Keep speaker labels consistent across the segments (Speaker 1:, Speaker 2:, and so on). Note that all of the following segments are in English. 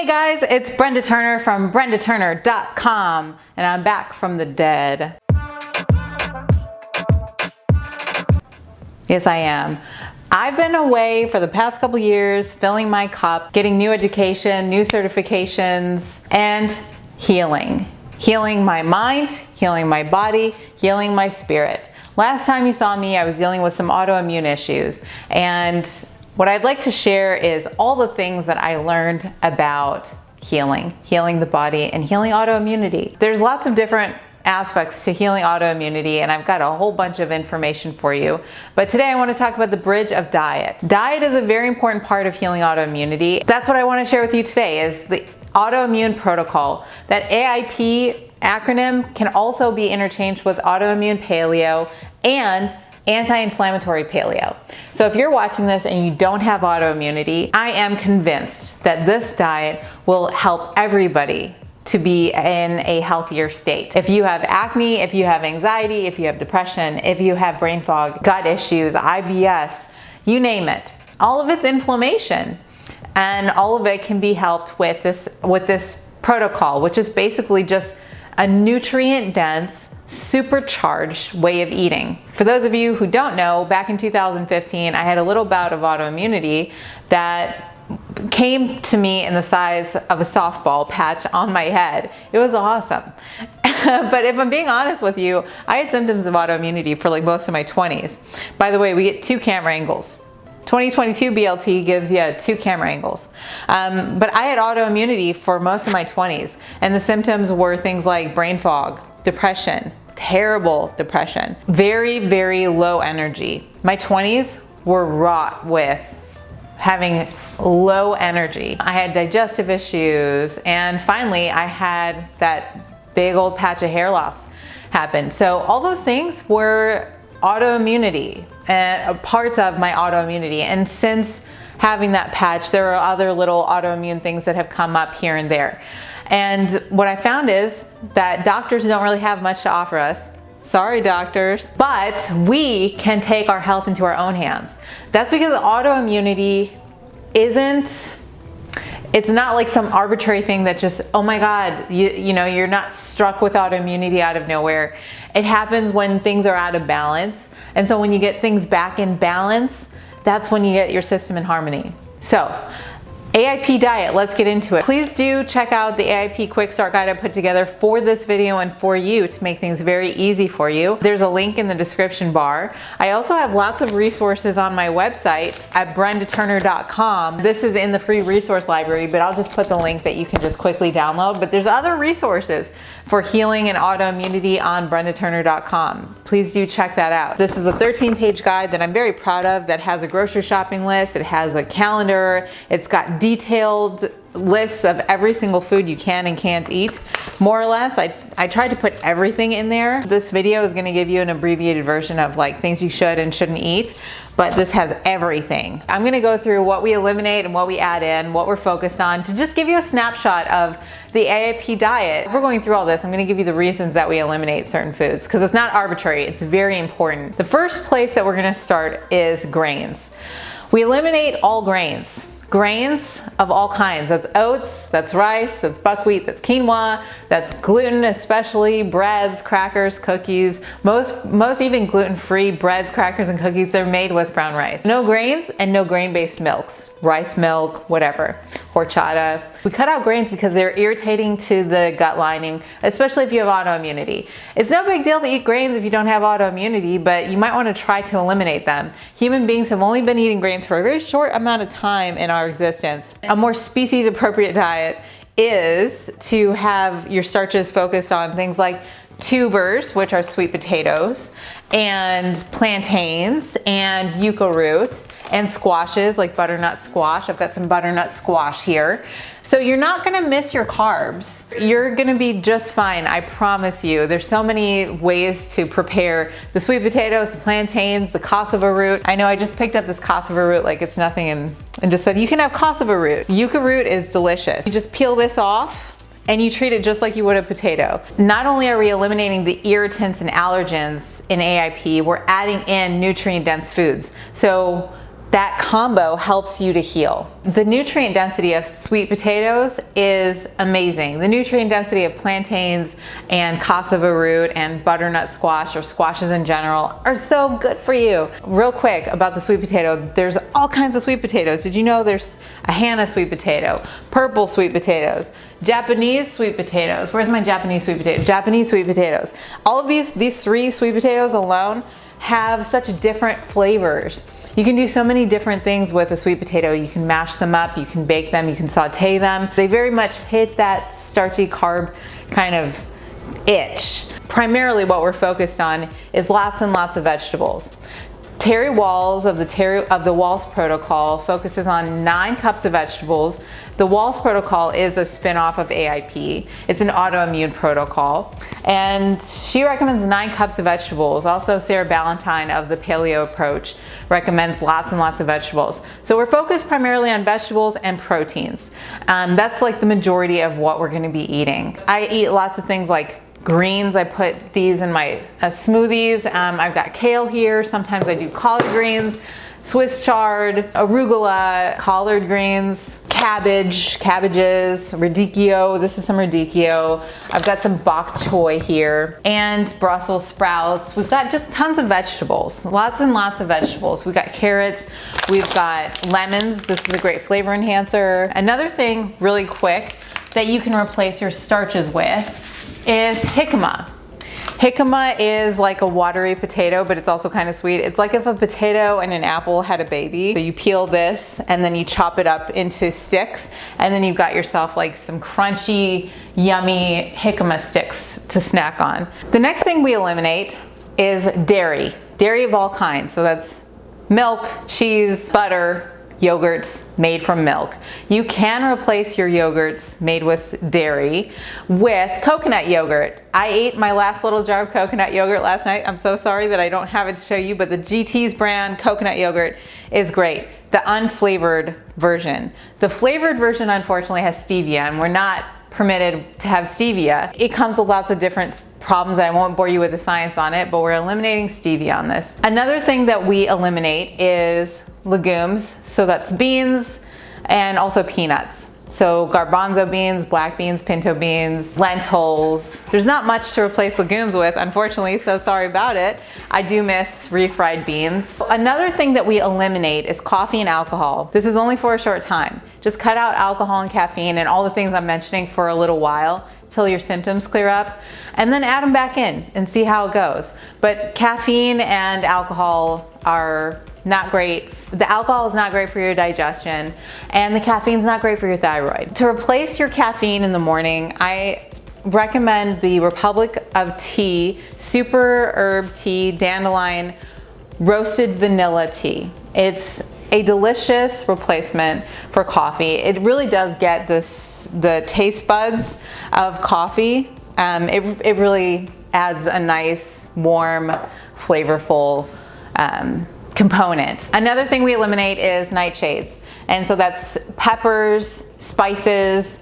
Speaker 1: guys, it's Brenda Turner from BrendaTurner.com, and I'm back from the dead. Yes, I am. I've been away for the past couple years, filling my cup, getting new education, new certifications, and healing. Healing my mind, healing my body, healing my spirit. Last time you saw me, I was dealing with some autoimmune issues, and what I'd like to share is all the things that I learned about healing the body and healing autoimmunity. There's lots of different aspects to healing autoimmunity, and I've got a whole bunch of information for you. But today I want to talk about the bridge of diet. Diet is a very important part of healing autoimmunity. That's what I want to share with you today, is the autoimmune protocol. That AIP acronym can also be interchanged with autoimmune paleo and anti-inflammatory paleo. So if you're watching this and you don't have autoimmunity, I am convinced that this diet will help everybody to be in a healthier state. If you have acne, if you have anxiety, if you have depression, if you have brain fog, gut issues, IBS, you name it, all of it's inflammation. And all of it can be helped with this protocol, which is basically just a nutrient-dense, supercharged way of eating. For those of you who don't know, back in 2015, I had a little bout of autoimmunity that came to me in the size of a softball patch on my head. It was awesome. But if I'm being honest with you, I had symptoms of autoimmunity for like most of my 20s. By the way, we get 2 camera angles. 2022 BLT gives you 2 camera angles. But I had autoimmunity for most of my 20s, and the symptoms were things like brain fog, depression, terrible depression, very, very low energy. My 20s were wrought with having low energy. I had digestive issues, and finally I had that big old patch of hair loss happen. So all those things were autoimmunity, parts of my autoimmunity. And since having that patch, there are other little autoimmune things that have come up here and there. And what I found is that doctors don't really have much to offer us. Sorry, doctors. But we can take our health into our own hands. That's because autoimmunity it's not like some arbitrary thing that just, oh my God, you know, you're not struck with autoimmunity out of nowhere. It happens when things are out of balance. And so when you get things back in balance, that's when you get your system in harmony. So, AIP diet, let's get into it. Please do check out the AIP quick start guide I put together for this video and for you to make things very easy for you. There's a link in the description bar. I also have lots of resources on my website at BrendaTurner.com. This is in the free resource library, but I'll just put the link that you can just quickly download. But there's other resources for healing and autoimmunity on BrendaTurner.com. Please do check that out. This is a 13-page guide that I'm very proud of, that has a grocery shopping list, it has a calendar, it's got detailed lists of every single food you can and can't eat, more or less. I tried to put everything in there. This video is going to give you an abbreviated version of like things you should and shouldn't eat, but this has everything. I'm going to go through what we eliminate and what we add in, what we're focused on, to just give you a snapshot of the AIP diet. If we're going through all this, I'm going to give you the reasons that we eliminate certain foods, because it's not arbitrary, it's very important. The first place that we're going to start is grains. We eliminate all grains. Grains of all kinds. That's oats, that's rice, that's buckwheat, that's quinoa, that's gluten, especially breads, crackers, cookies. Most even gluten-free breads, crackers, and cookies, they're made with brown rice. No grains and no grain-based milks. Rice milk, whatever. Horchata. We cut out grains because they're irritating to the gut lining, especially if you have autoimmunity. It's no big deal to eat grains if you don't have autoimmunity, but you might want to try to eliminate them. Human beings have only been eating grains for a very short amount of time in our existence. A more species appropriate diet is to have your starches focused on things like tubers, which are sweet potatoes, and plantains, and yucca root, and squashes like butternut squash. I've got some butternut squash here. So you're not gonna miss your carbs. You're gonna be just fine, I promise you. There's so many ways to prepare the sweet potatoes, the plantains, the cassava root. I know I just picked up this cassava root like it's nothing and just said, you can have cassava root. Yucca root is delicious. You just peel this off and you treat it just like you would a potato. Not only are we eliminating the irritants and allergens in AIP, we're adding in nutrient-dense foods. So that combo helps you to heal. The nutrient density of sweet potatoes is amazing. The nutrient density of plantains and cassava root and butternut squash, or squashes in general, are so good for you. Real quick about the sweet potato, there's all kinds of sweet potatoes. Did you know there's a Hana sweet potato, purple sweet potatoes, Japanese sweet potatoes? Where's my Japanese sweet potato? Japanese sweet potatoes. All of these 3 sweet potatoes alone have such different flavors. You can do so many different things with a sweet potato. You can mash them up, you can bake them, you can saute them. They very much hit that starchy carb kind of itch. Primarily what we're focused on is lots and lots of vegetables. Terry Wahls of the Wahls Protocol focuses on 9 cups of vegetables. The Wahls Protocol is a spin-off of AIP. It's an autoimmune protocol, and she recommends 9 cups of vegetables. Also, Sarah Ballantyne of the Paleo Approach recommends lots and lots of vegetables. So we're focused primarily on vegetables and proteins. That's like the majority of what we're going to be eating. I eat lots of things like greens. I put these in my smoothies. I've got kale here. Sometimes I do collard greens, Swiss chard, arugula, collard greens, cabbages, radicchio. This is some radicchio. I've got some bok choy here and Brussels sprouts. We've got just tons of vegetables, lots and lots of vegetables. We've got carrots, we've got lemons. This is a great flavor enhancer. Another thing really quick that you can replace your starches with is jicama. Jicama is like a watery potato, but it's also kind of sweet. It's like if a potato and an apple had a baby. So you peel this and then you chop it up into sticks, and then you've got yourself like some crunchy, yummy jicama sticks to snack on. The next thing we eliminate is dairy of all kinds. So that's milk, cheese, butter, yogurts made from milk. You can replace your yogurts made with dairy with coconut yogurt. I ate my last little jar of coconut yogurt last night. I'm so sorry that I don't have it to show you, but the GT's brand coconut yogurt is great. The unflavored version. The flavored version unfortunately has stevia, and we're not permitted to have stevia. It comes with lots of different problems, and I won't bore you with the science on it, but we're eliminating stevia on this. Another thing that we eliminate is legumes. So that's beans and also peanuts. So garbanzo beans, black beans, pinto beans, lentils. There's not much to replace legumes with, unfortunately, so sorry about it. I do miss refried beans. Another thing that we eliminate is coffee and alcohol. This is only for a short time. Just cut out alcohol and caffeine and all the things I'm mentioning for a little while till your symptoms clear up, and then add them back in and see how it goes. But caffeine and alcohol are not great. The alcohol is not great for your digestion, and the caffeine's not great for your thyroid. To replace your caffeine in the morning, I recommend the Republic of Tea Super Herb Tea Dandelion Roasted Vanilla Tea. It's a delicious replacement for coffee. It really does get the taste buds of coffee. It really adds a nice, warm, flavorful component. Another thing we eliminate is nightshades. And so that's peppers, spices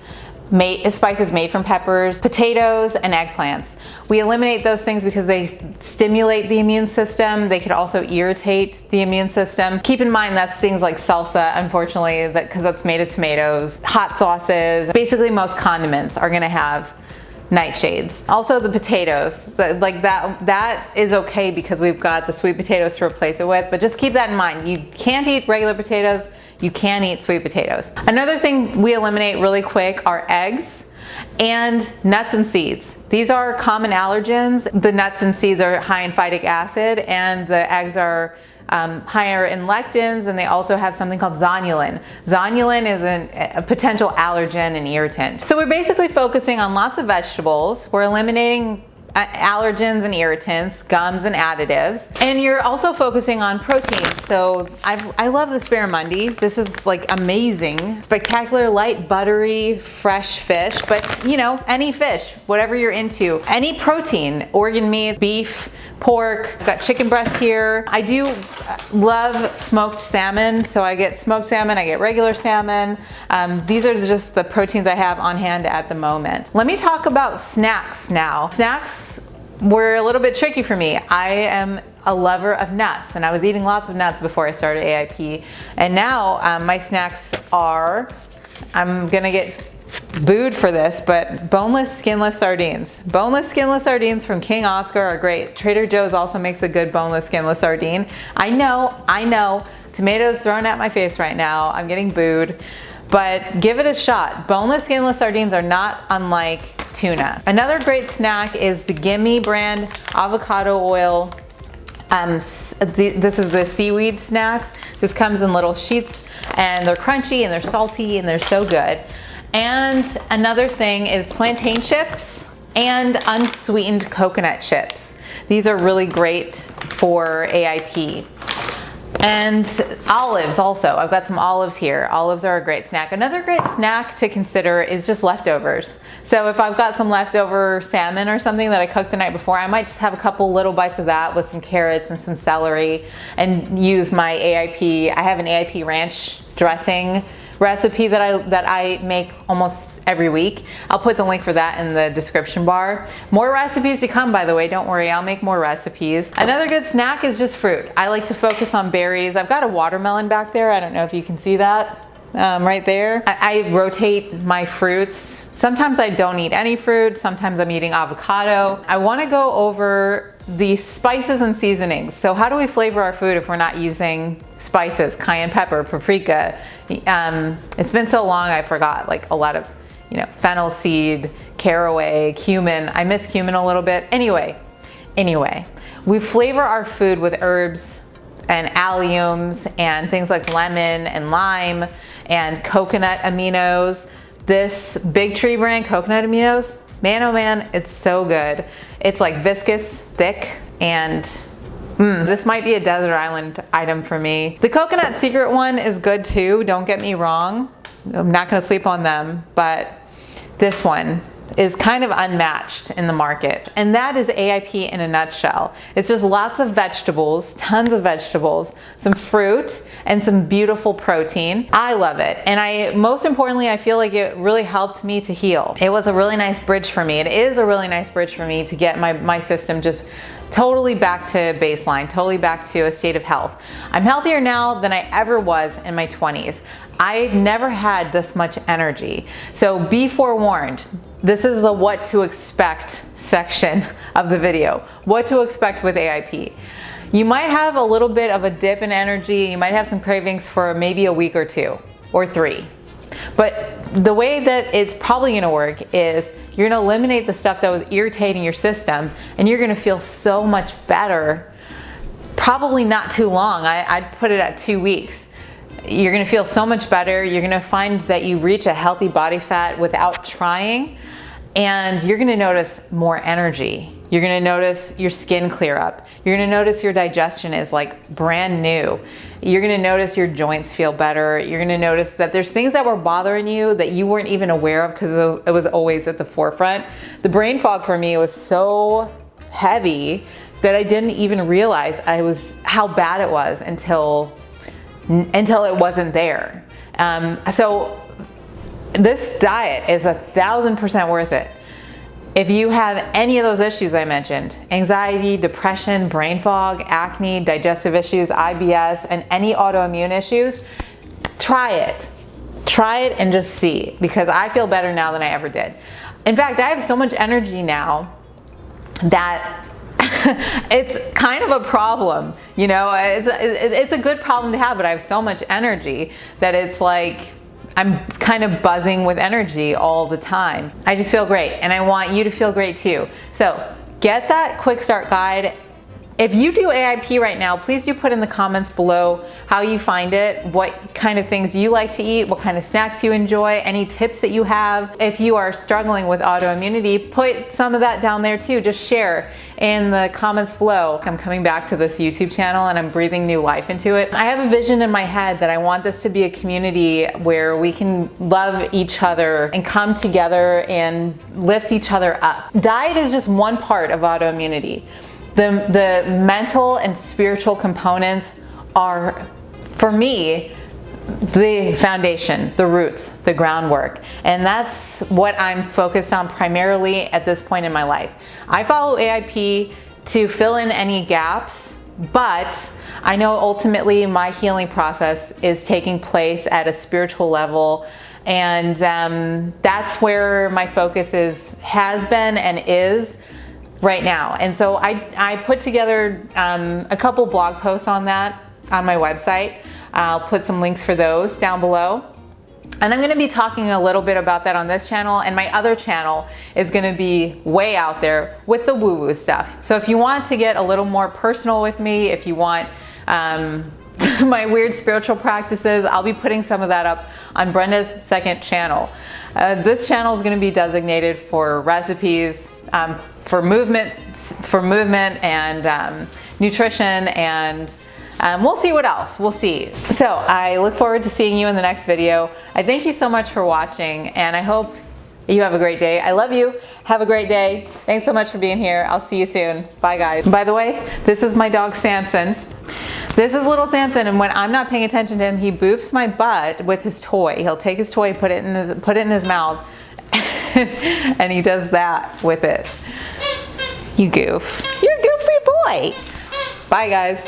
Speaker 1: made from peppers, potatoes, and eggplants. We eliminate those things because they stimulate the immune system. They could also irritate the immune system. Keep in mind that's things like salsa, unfortunately, because that's made of tomatoes, hot sauces. Basically most condiments are gonna have nightshades. Also the potatoes, that is okay because we've got the sweet potatoes to replace it with, but just keep that in mind. You can't eat regular potatoes, you can eat sweet potatoes. Another thing we eliminate really quick are eggs and nuts and seeds. These are common allergens. The nuts and seeds are high in phytic acid, and the eggs are higher in lectins, and they also have something called zonulin. Zonulin is a potential allergen and irritant. So we're basically focusing on lots of vegetables. We're eliminating allergens and irritants, gums and additives, and you're also focusing on proteins. So I love this barramundi. This is like amazing, spectacular, light, buttery, fresh fish, but you know, any fish, whatever you're into, any protein, organ meat, beef, pork. I've got chicken breasts here. I do love smoked salmon, so I get smoked salmon, I get regular salmon. These are just the proteins I have on hand at the moment. Let me talk about snacks now. Snacks were a little bit tricky for me. I am a lover of nuts, and I was eating lots of nuts before I started AIP. And now my snacks are, I'm gonna get booed for this, but boneless, skinless sardines. Boneless, skinless sardines from King Oscar are great. Trader Joe's also makes a good boneless, skinless sardine. I know, tomatoes thrown at my face right now. I'm getting booed, but give it a shot. Boneless, skinless sardines are not unlike tuna. Another great snack is the Gimme brand avocado oil. This is the seaweed snacks. This comes in little sheets, and they're crunchy and they're salty and they're so good. And another thing is plantain chips and unsweetened coconut chips. These are really great for AIP. And olives also. I've got some olives here. Olives are a great snack. Another great snack to consider is just leftovers. So if I've got some leftover salmon or something that I cooked the night before, I might just have a couple little bites of that with some carrots and some celery and use my AIP. I have an AIP ranch dressing recipe that I make almost every week. I'll put the link for that in the description bar. More recipes to come, by the way, don't worry, I'll make more recipes. Another good snack is just fruit. I like to focus on berries. I've got a watermelon back there. I don't know if you can see that. Right there. I rotate my fruits. Sometimes I don't eat any fruit. Sometimes I'm eating avocado. I want to go over the spices and seasonings. So how do we flavor our food if we're not using spices? Cayenne pepper, paprika. It's been so long I forgot like a lot of, fennel seed, caraway, cumin. I miss cumin a little bit. Anyway, we flavor our food with herbs and alliums and things like lemon and lime and coconut aminos. This Big Tree brand coconut aminos, man oh man, it's so good. It's like viscous, thick, and this might be a desert island item for me. The Coconut Secret one is good too, don't get me wrong. I'm not gonna sleep on them, but this one is kind of unmatched in the market. And that is AIP in a nutshell. It's just lots of vegetables, tons of vegetables, some fruit, and some beautiful protein. I love it. And most importantly, I feel like it really helped me to heal. It was a really nice bridge for me. It is a really nice bridge for me to get my system just totally back to baseline, totally back to a state of health. I'm healthier now than I ever was in my 20s. I've never had this much energy. So be forewarned. This is the what to expect section of the video. What to expect with AIP. You might have a little bit of a dip in energy. You might have some cravings for maybe a week or 2 or 3. But the way that it's probably gonna work is you're gonna eliminate the stuff that was irritating your system, and you're gonna feel so much better. Probably not too long. I'd put it at 2 weeks. You're gonna feel so much better. You're gonna find that you reach a healthy body fat without trying, and you're gonna notice more energy. You're gonna notice your skin clear up. You're gonna notice your digestion is like brand new. You're gonna notice your joints feel better. You're gonna notice that there's things that were bothering you that you weren't even aware of because it was always at the forefront. The brain fog for me was so heavy that I didn't even realize how bad it was until it wasn't there. So this diet is 1,000% worth it. If you have any of those issues I mentioned, anxiety, depression, brain fog, acne, digestive issues, IBS, and any autoimmune issues, try it. Try it and just see, because I feel better now than I ever did. In fact, I have so much energy now that it's kind of a problem, it's a good problem to have, but I have so much energy that it's like I'm kind of buzzing with energy all the time. I just feel great, and I want you to feel great too. So get that quick start guide. If you do AIP right now, please do put in the comments below how you find it, what kind of things you like to eat, what kind of snacks you enjoy, any tips that you have. If you are struggling with autoimmunity, put some of that down there too. Just share in the comments below. I'm coming back to this YouTube channel and I'm breathing new life into it. I have a vision in my head that I want this to be a community where we can love each other and come together and lift each other up. Diet is just one part of autoimmunity. The mental and spiritual components are, for me, the foundation, the roots, the groundwork. And that's what I'm focused on primarily at this point in my life. I follow AIP to fill in any gaps But I know ultimately my healing process is taking place at a spiritual level, and that's where my focus has been and is right now. And so I put together a couple blog posts on that on my website. I'll put some links for those down below. And I'm going to be talking a little bit about that on this channel, and my other channel is going to be way out there with the woo-woo stuff. So if you want to get a little more personal with me, if you want my weird spiritual practices, I'll be putting some of that up on Brenda's second channel. This channel is going to be designated for recipes, for movement and nutrition, and we'll see what else. We'll see. So I look forward to seeing you in the next video. I thank you so much for watching, and I hope you have a great day. I love you. Have a great day. Thanks so much for being here. I'll see you soon. Bye, guys. By the way, this is my dog Samson. This is little Samson, and when I'm not paying attention to him, he boops my butt with his toy. He'll take his toy, put it in his mouth, and he does that with it. You goof. You're a goofy boy. Bye, guys.